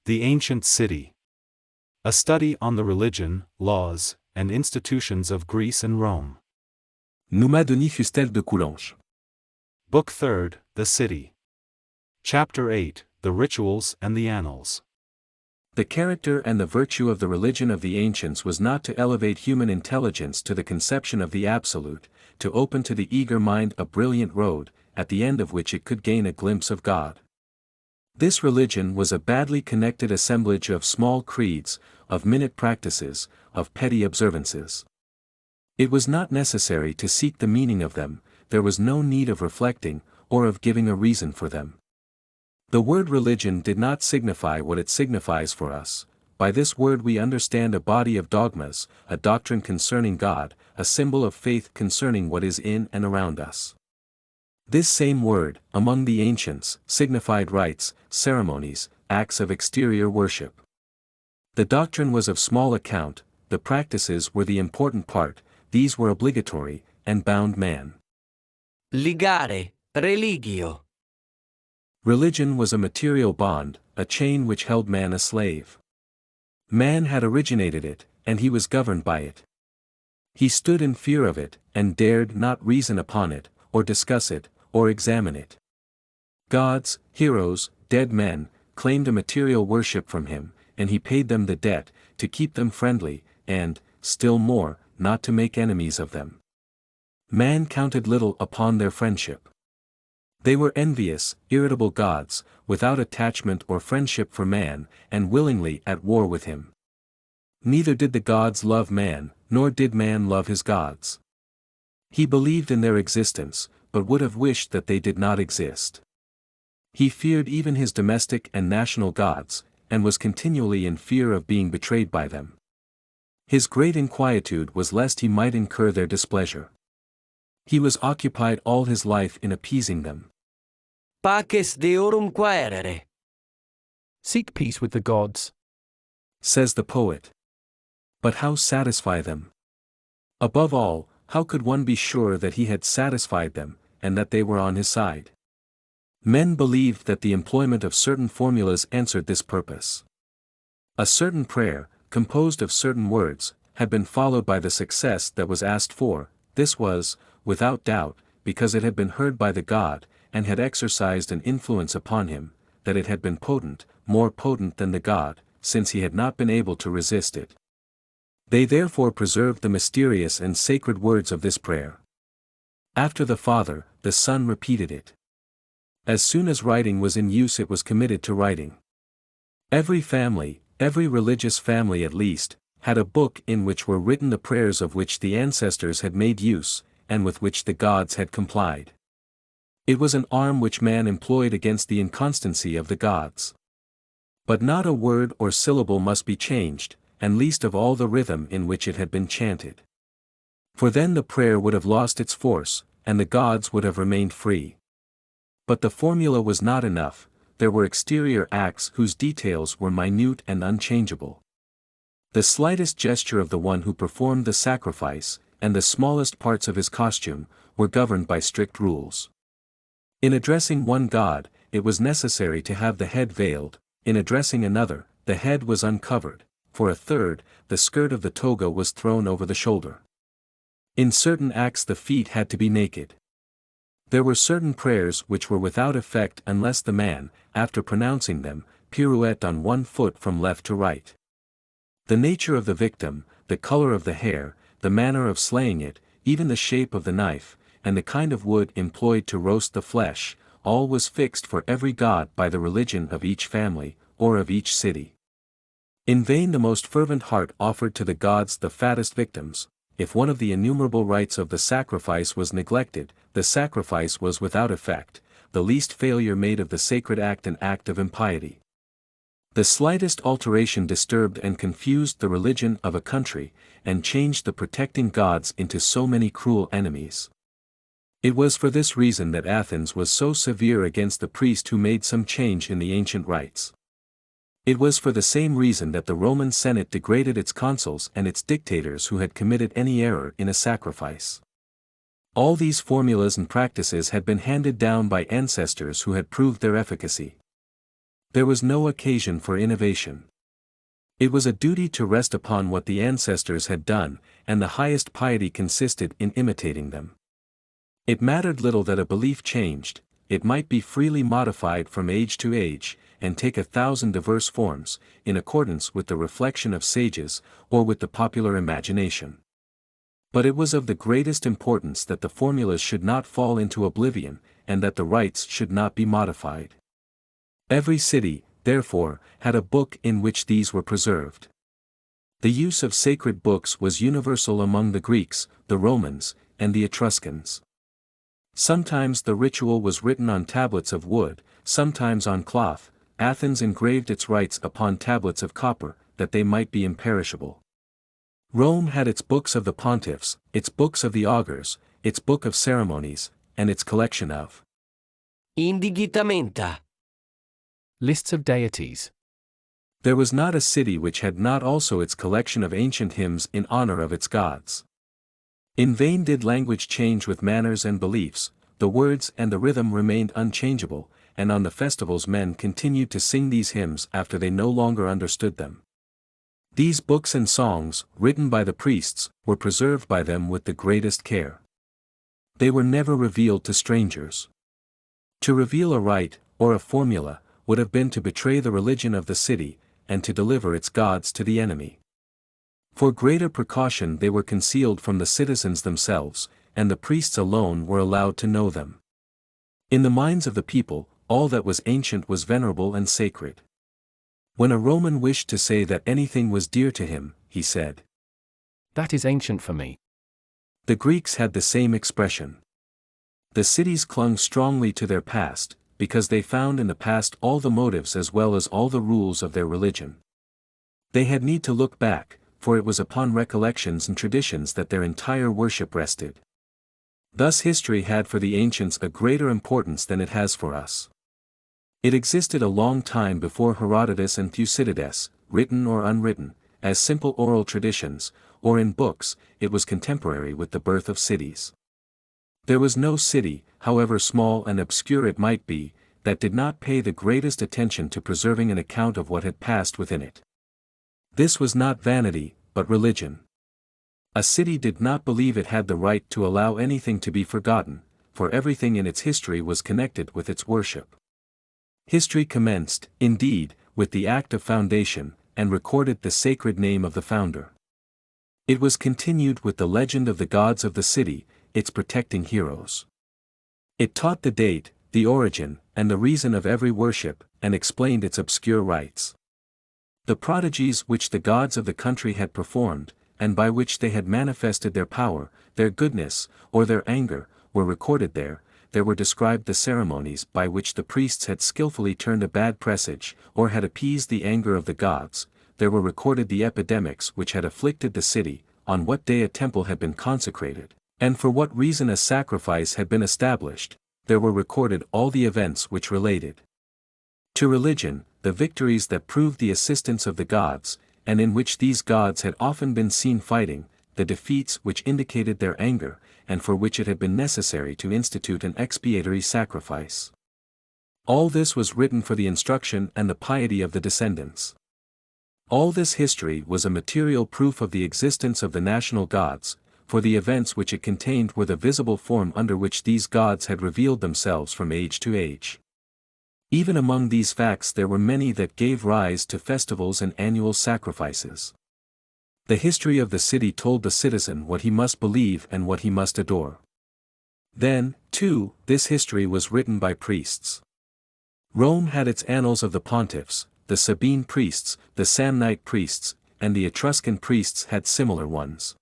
The Ancient City. A study on the religion, laws, and institutions of Greece and Rome. Numa Denis Fustel De Coulanges. Book 3rd, The City. Chapter 8, The Rituals and the Annals. The character and the virtue of the religion of the ancients was not to elevate human intelligence to the conception of the absolute, to open to the eager mind a brilliant road, at the end of which it could gain a glimpse of God. This religion was a badly connected assemblage of small creeds, of minute practices, of petty observances. It was not necessary to seek the meaning of them, there was no need of reflecting, or of giving a reason for them. The word religion did not signify what it signifies for us. By this word we understand a body of dogmas, a doctrine concerning God, a symbol of faith concerning what is in and around us. This same word, among the ancients, signified rites, ceremonies, acts of exterior worship. The doctrine was of small account, the practices were the important part, these were obligatory, and bound man. Ligare, religio. Religion was a material bond, a chain which held man a slave. Man had originated it, and he was governed by it. He stood in fear of it, and dared not reason upon it, or discuss it, or examine it. Gods, heroes, dead men, claimed a material worship from him, and he paid them the debt, to keep them friendly, and, still more, not to make enemies of them. Man counted little upon their friendship. They were envious, irritable gods, without attachment or friendship for man, and willingly at war with him. Neither did the gods love man, nor did man love his gods. He believed in their existence, but would have wished that they did not exist. He feared even his domestic and national gods, and was continually in fear of being betrayed by them. His great inquietude was lest he might incur their displeasure. He was occupied all his life in appeasing them. Paces deorum quaerere. Seek peace with the gods, says the poet. But how satisfy them? Above all, how could one be sure that he had satisfied them, and that they were on his side? Men believed that the employment of certain formulas answered this purpose. A certain prayer, composed of certain words, had been followed by the success that was asked for. This was, without doubt, because it had been heard by the god, and had exercised an influence upon him, that it had been potent, more potent than the god, since he had not been able to resist it. They therefore preserved the mysterious and sacred words of this prayer. After the Father, the Son repeated it. As soon as writing was in use it was committed to writing. Every family, every religious family at least, had a book in which were written the prayers of which the ancestors had made use, and with which the gods had complied. It was an arm which man employed against the inconstancy of the gods. But not a word or syllable must be changed, and least of all the rhythm in which it had been chanted. For then the prayer would have lost its force, and the gods would have remained free. But the formula was not enough, there were exterior acts whose details were minute and unchangeable. The slightest gesture of the one who performed the sacrifice, and the smallest parts of his costume, were governed by strict rules. In addressing one god, it was necessary to have the head veiled, in addressing another, the head was uncovered, for a third, the skirt of the toga was thrown over the shoulder. In certain acts the feet had to be naked. There were certain prayers which were without effect unless the man, after pronouncing them, pirouette on one foot from left to right. The nature of the victim, the color of the hair, the manner of slaying it, even the shape of the knife, and the kind of wood employed to roast the flesh, all was fixed for every god by the religion of each family, or of each city. In vain the most fervent heart offered to the gods the fattest victims. If one of the innumerable rites of the sacrifice was neglected, the sacrifice was without effect, the least failure made of the sacred act an act of impiety. The slightest alteration disturbed and confused the religion of a country, and changed the protecting gods into so many cruel enemies. It was for this reason that Athens was so severe against the priest who made some change in the ancient rites. It was for the same reason that the Roman Senate degraded its consuls and its dictators who had committed any error in a sacrifice. All these formulas and practices had been handed down by ancestors who had proved their efficacy. There was no occasion for innovation. It was a duty to rest upon what the ancestors had done, and the highest piety consisted in imitating them. It mattered little that a belief changed, it might be freely modified from age to age, and take 1,000 diverse forms, in accordance with the reflection of sages, or with the popular imagination. But it was of the greatest importance that the formulas should not fall into oblivion, and that the rites should not be modified. Every city, therefore, had a book in which these were preserved. The use of sacred books was universal among the Greeks, the Romans, and the Etruscans. Sometimes the ritual was written on tablets of wood, sometimes on cloth. Athens engraved its rites upon tablets of copper, that they might be imperishable. Rome had its books of the pontiffs, its books of the augurs, its book of ceremonies, and its collection of Indigitamenta. Lists of deities. There was not a city which had not also its collection of ancient hymns in honor of its gods. In vain did language change with manners and beliefs, the words and the rhythm remained unchangeable, and on the festivals men continued to sing these hymns after they no longer understood them. These books and songs, written by the priests, were preserved by them with the greatest care. They were never revealed to strangers. To reveal a rite, or a formula, would have been to betray the religion of the city, and to deliver its gods to the enemy. For greater precaution they were concealed from the citizens themselves, and the priests alone were allowed to know them. In the minds of the people, all that was ancient was venerable and sacred. When a Roman wished to say that anything was dear to him, he said, "That is ancient for me." The Greeks had the same expression. The cities clung strongly to their past, because they found in the past all the motives as well as all the rules of their religion. They had need to look back, for it was upon recollections and traditions that their entire worship rested. Thus history had for the ancients a greater importance than it has for us. It existed a long time before Herodotus and Thucydides, written or unwritten, as simple oral traditions, or in books. It was contemporary with the birth of cities. There was no city, however small and obscure it might be, that did not pay the greatest attention to preserving an account of what had passed within it. This was not vanity, but religion. A city did not believe it had the right to allow anything to be forgotten, for everything in its history was connected with its worship. History commenced, indeed, with the act of foundation, and recorded the sacred name of the founder. It was continued with the legend of the gods of the city, its protecting heroes. It taught the date, the origin, and the reason of every worship, and explained its obscure rites. The prodigies which the gods of the country had performed, and by which they had manifested their power, their goodness, or their anger, were recorded there. There were described the ceremonies by which the priests had skillfully turned a bad presage, or had appeased the anger of the gods. There were recorded the epidemics which had afflicted the city, on what day a temple had been consecrated, and for what reason a sacrifice had been established. There were recorded all the events which related to religion, the victories that proved the assistance of the gods, and in which these gods had often been seen fighting, the defeats which indicated their anger, and for which it had been necessary to institute an expiatory sacrifice. All this was written for the instruction and the piety of the descendants. All this history was a material proof of the existence of the national gods, for the events which it contained were the visible form under which these gods had revealed themselves from age to age. Even among these facts there were many that gave rise to festivals and annual sacrifices. The history of the city told the citizen what he must believe and what he must adore. Then, too, this history was written by priests. Rome had its annals of the pontiffs, the Sabine priests, the Samnite priests, and the Etruscan priests had similar ones.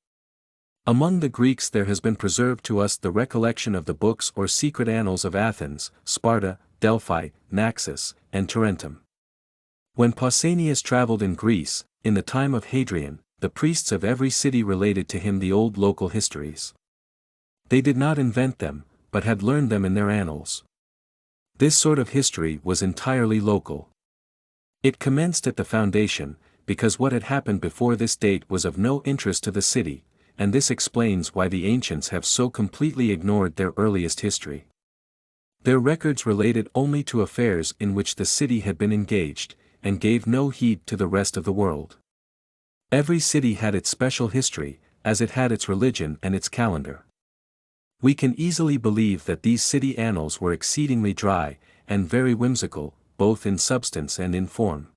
Among the Greeks there has been preserved to us the recollection of the books or secret annals of Athens, Sparta, Delphi, Naxos, and Tarentum. When Pausanias traveled in Greece, in the time of Hadrian, the priests of every city related to him the old local histories. They did not invent them, but had learned them in their annals. This sort of history was entirely local. It commenced at the foundation, because what had happened before this date was of no interest to the city, and this explains why the ancients have so completely ignored their earliest history. Their records related only to affairs in which the city had been engaged, and gave no heed to the rest of the world. Every city had its special history, as it had its religion and its calendar. We can easily believe that these city annals were exceedingly dry, and very whimsical, both in substance and in form.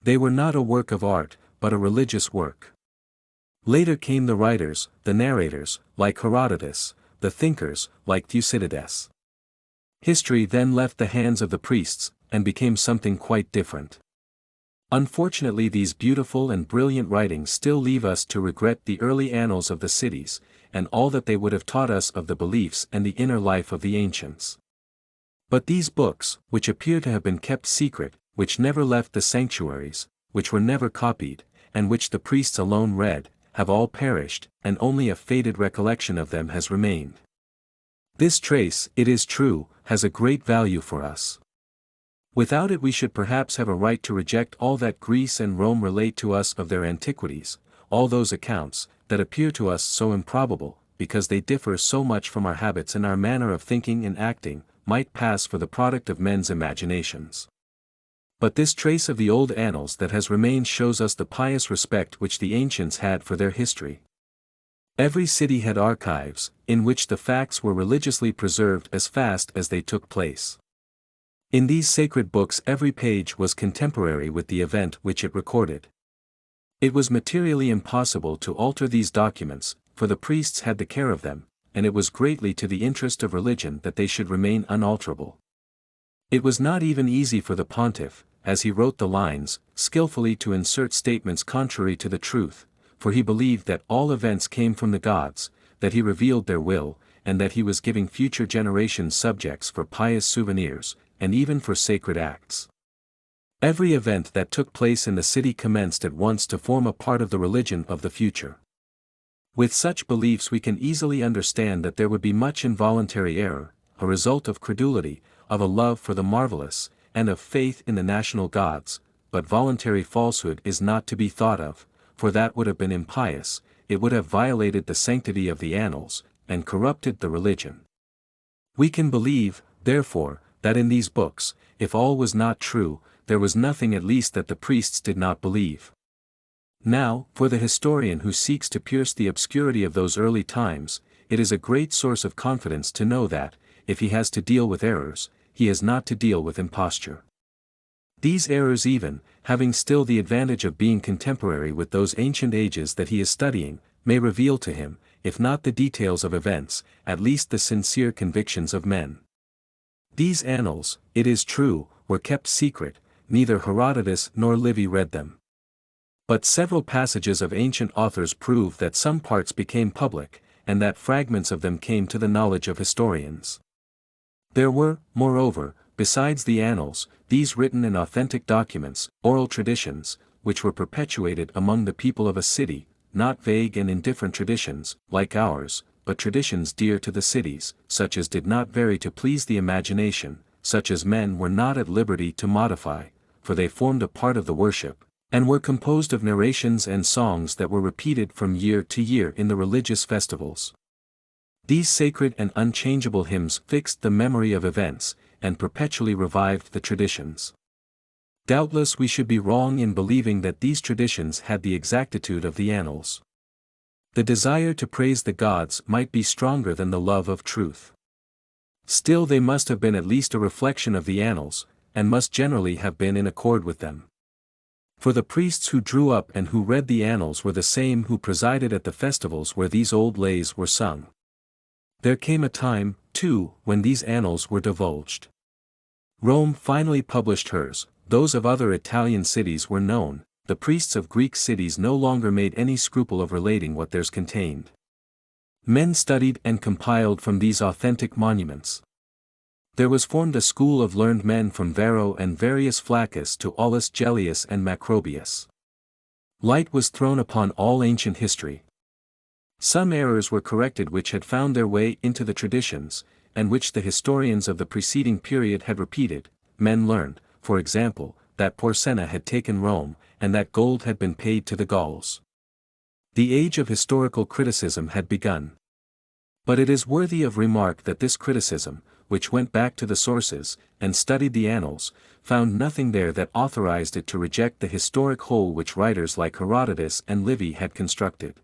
They were not a work of art, but a religious work. Later came the writers, the narrators, like Herodotus, the thinkers, like Thucydides. History then left the hands of the priests, and became something quite different. Unfortunately, these beautiful and brilliant writings still leave us to regret the early annals of the cities, and all that they would have taught us of the beliefs and the inner life of the ancients. But these books, which appear to have been kept secret, which never left the sanctuaries, which were never copied, and which the priests alone read, have all perished, and only a faded recollection of them has remained. This trace, it is true, has a great value for us. Without it we should perhaps have a right to reject all that Greece and Rome relate to us of their antiquities, all those accounts, that appear to us so improbable, because they differ so much from our habits and our manner of thinking and acting, might pass for the product of men's imaginations. But this trace of the old annals that has remained shows us the pious respect which the ancients had for their history. Every city had archives, in which the facts were religiously preserved as fast as they took place. In these sacred books every page was contemporary with the event which it recorded. It was materially impossible to alter these documents, for the priests had the care of them, and it was greatly to the interest of religion that they should remain unalterable. It was not even easy for the pontiff, as he wrote the lines, skillfully to insert statements contrary to the truth, for he believed that all events came from the gods, that he revealed their will, and that he was giving future generations subjects for pious souvenirs, and even for sacred acts. Every event that took place in the city commenced at once to form a part of the religion of the future. With such beliefs we can easily understand that there would be much involuntary error, a result of credulity, of a love for the marvelous, and of faith in the national gods, but voluntary falsehood is not to be thought of, for that would have been impious, it would have violated the sanctity of the annals, and corrupted the religion. We can believe, therefore, that in these books, if all was not true, there was nothing at least that the priests did not believe. Now, for the historian who seeks to pierce the obscurity of those early times, it is a great source of confidence to know that, if he has to deal with errors, he has not to deal with imposture. These errors even, having still the advantage of being contemporary with those ancient ages that he is studying, may reveal to him, if not the details of events, at least the sincere convictions of men. These annals, it is true, were kept secret, neither Herodotus nor Livy read them. But several passages of ancient authors prove that some parts became public, and that fragments of them came to the knowledge of historians. There were, moreover, besides the annals, these written and authentic documents, oral traditions, which were perpetuated among the people of a city, not vague and indifferent traditions, like ours, but traditions dear to the cities, such as did not vary to please the imagination, such as men were not at liberty to modify, for they formed a part of the worship, and were composed of narrations and songs that were repeated from year to year in the religious festivals. These sacred and unchangeable hymns fixed the memory of events, and perpetually revived the traditions. Doubtless we should be wrong in believing that these traditions had the exactitude of the annals. The desire to praise the gods might be stronger than the love of truth. Still they must have been at least a reflection of the annals, and must generally have been in accord with them. For the priests who drew up and who read the annals were the same who presided at the festivals where these old lays were sung. There came a time, too, when these annals were divulged. Rome finally published hers, those of other Italian cities were known, the priests of Greek cities no longer made any scruple of relating what theirs contained. Men studied and compiled from these authentic monuments. There was formed a school of learned men from Varro and Varius Flaccus to Aulus Gellius and Macrobius. Light was thrown upon all ancient history. Some errors were corrected which had found their way into the traditions, and which the historians of the preceding period had repeated. Men learned, for example, that Porsenna had taken Rome, and that gold had been paid to the Gauls. The age of historical criticism had begun. But it is worthy of remark that this criticism, which went back to the sources, and studied the Annals, found nothing there that authorized it to reject the historic whole which writers like Herodotus and Livy had constructed.